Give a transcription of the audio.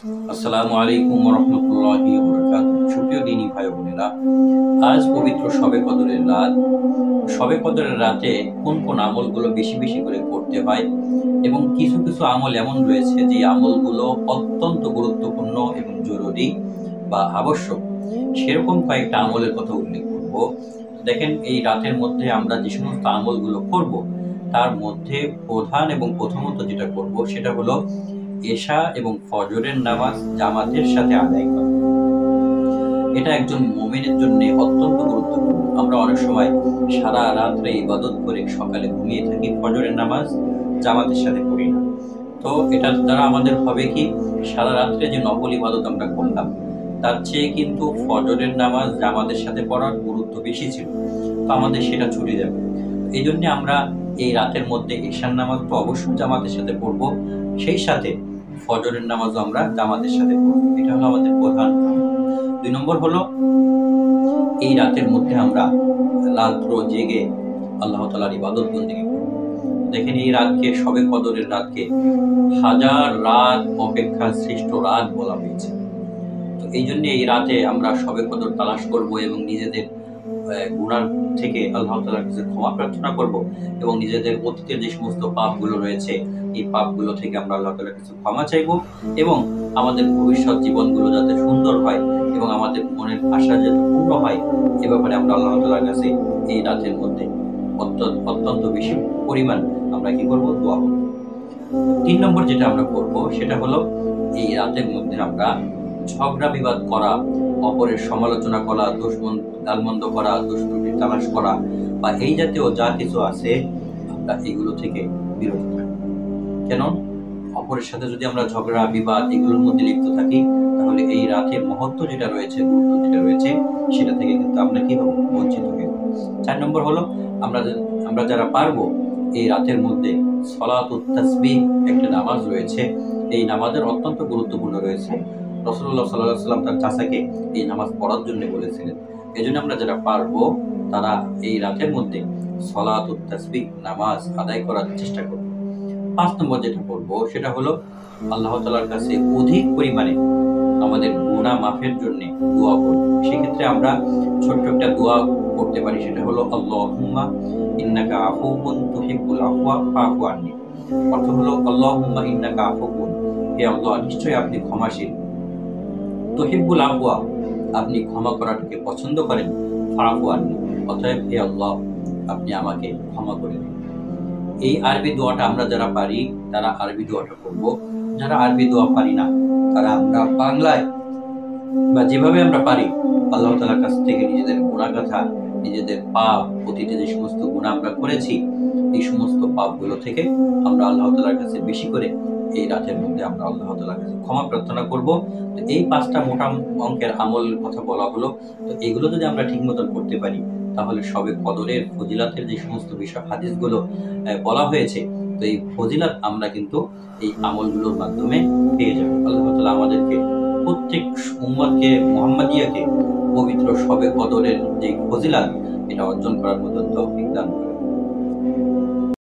আসসালামু আলাইকুম ওয়া রাহমাতুল্লাহি ওয়া বারাকাতুহু। সুপ্রিয় দিনী ভাই বোনেরা, আজ পবিত্র শবে কদরের রাত। শবে কদরের রাতে কোন কোন আমলগুলো বেশি বেশি করে করতে হয় এবং কিছু কিছু আমল এমন রয়েছে যে আমলগুলো অত্যন্ত গুরুত্বপূর্ণ এবং জরুরি বা আবশ্যক, সেরকম কয়েকটা আমলের কথা উল্লেখ করব। দেখেন, এই রাতের মধ্যে আমরা যে সমস্ত আমলগুলো করব তার মধ্যে প্রধান এবং প্রথমত যেটা করব সেটা হলো এশা এবং ফজরের নামাজ জামাতের সাথে আদায় করা। এটা একজন মুমিনের জন্য অত্যন্ত গুরুত্বপূর্ণ। আমরা অনেক সময় সারা রাত্রে ইবাদত করে সকালে ঘুমিয়ে থাকি, ফজরের নামাজ জামাতের সাথে পড়ি না। তো এটার দ্বারা আমাদের হবে কি, সারা রাত্রে যে নফল ইবাদত আমরা করলাম তার চেয়ে কিন্তু ফজরের নামাজ জামাতের সাথে পড়ার গুরুত্ব বেশি ছিল, তো আমাদের সেটা ছুটে যাবে। এই জন্য আমরা এই রাতের মধ্যে এশার নামাজ তো অবশ্যই জামাতের সাথে পড়বো, সেই সাথে ফজরের নামাজও আমরা জামাতের সাথে পড়বো। এটা হলো আমাদের প্রধান। 2 নম্বর হলো এই রাতের মধ্যে আমরা রাত্র জেগে আল্লাহ তাআলার ইবাদত বন্দেগী করব। দেখেন, এই রাতকে, শবে কদরের রাতকে হাজার রাত অপেক্ষা শ্রেষ্ঠ রাত বলা হয়েছে। তো এই জন্য এই রাতে আমরা শবে কদর তালাশ করব এবং নিজেদের গুনাহ থেকে আল্লাহ তাআলার কাছে ক্ষমা প্রার্থনা করব এবং নিজেদের অতীতের যে সমস্ত পাপগুলো রয়েছে এই পাপগুলো থেকে আমরা আল্লাহ তাআলার কাছে ক্ষমা চাইব এবং আমাদের ভবিষ্যৎ জীবনগুলো যাতে সুন্দর হয় এবং আমাদের মনের আশা যাতে পূর্ণ হয়, এ ব্যাপারে আমরা আল্লাহ তাআলার কাছে এই রাতের মধ্যে অত্যন্ত বেশি পরিমাণ আমরা কি করব, দোয়া করব। 3 নম্বর যেটা আমরা করব সেটা হলো এই রাতের মধ্যে আমরা ঝগড়া বিবাদ করা, অপরের সমালোচনা করা, গালমন্দ করা, দোষ ত্রুটি তালাশ করা বা এই জাতীয় যা কিছু আছে আমরা এগুলো থেকে বিরত থাকব। কেন? অপরের সাথে যদি আমরা ঝগড়া বিবাদ এগুলোর মধ্যে লিপ্ত থাকি তাহলে এই রাতের মহত্ব যেটা রয়েছে, গুরুত্ব যেটা রয়েছে, সেটা থেকে কিন্তু আমরা কি হব, বঞ্চিত হয়ে যাব। 4 নম্বর হলো আমরা যারা পারবো এই রাতের মধ্যে সলাতুত তাসবিহ একটা নামাজ রয়েছে, এই নামাজের অত্যন্ত গুরুত্বপূর্ণ রয়েছে। রাসূলুল্লাহ সাল্লাল্লাহু আলাইহি ওয়াসাল্লাম তার চাচাকে এই নামাজ পড়ার জন্য বলেছিলেন। এজন্য আমরা যারা পারবো তারা এই রাতের মধ্যে সলাতুত তাসবিহ নামাজ আদায় করার চেষ্টা করব। 5 নম্বর যেটা করবো সেটা হলো আল্লাহ তাআলার কাছে অধিক পরিমাণে আমাদের গুনাহ মাফের জন্য দোয়া করব। সেক্ষেত্রে আমরা ছোট্ট একটা দোয়া করতে পারি, সেটা হলো আল্লাহুম্মা ইন্নাকা আফুউন তুহিব্বুল আফওয়া ফাআফু আন্নি। অর্থ হলো আল্লাহুম্মা ইন্নাকা আফুউন, হে আল্লাহ নিশ্চয়ই আপনি ক্ষমাশীল, তুহিব্বুল আফওয়া আপনি ক্ষমা করাটাকে পছন্দ করেন, ফাআফু আন্নি অতএব হে আল্লাহ আপনি আমাকে ক্ষমা করে দিন। এই আরবি দোয়াটা আমরা যারা পারি তারা আরবি দোয়াটা করব। যারা আরবি দোয়া পারি না তারা আমরা বাংলায় বা যেভাবে আমরা পারি আল্লাহ তাআলার কাছ থেকে নিজেদের গুনাহগাথা, নিজেদের পাপ, অতীতে যে সমস্ত গুনাহ আমরা করেছি এই সমস্ত পাপগুলো থেকে আমরা আল্লাহ তাআলার কাছে বেশি করে এই রাতের মধ্যে আমরা আল্লাহ তাআলার কাছে ক্ষমা প্রার্থনা করব। তো এই 5টা মোটা অঙ্কের আমলের কথা বলা হলো। তো এগুলো যদি আমরা ঠিক মতন করতে পারি তাহলে শবে কদরের ফজিলাতের যে সমস্ত বিষয় হাদিসগুলো বলা হয়েছে, তো এই ফজিলাত আমরা কিন্তু এই আমলগুলোর মাধ্যমে পেয়ে যাব। আল্লাহ তাআলা আমাদেরকে প্রত্যেক উম্মতকে, মুহাম্মাদিয়াকে পবিত্র শবে কদরের যে ফজিলাত এটা অর্জন করার মতো তৌফিক দান করুন।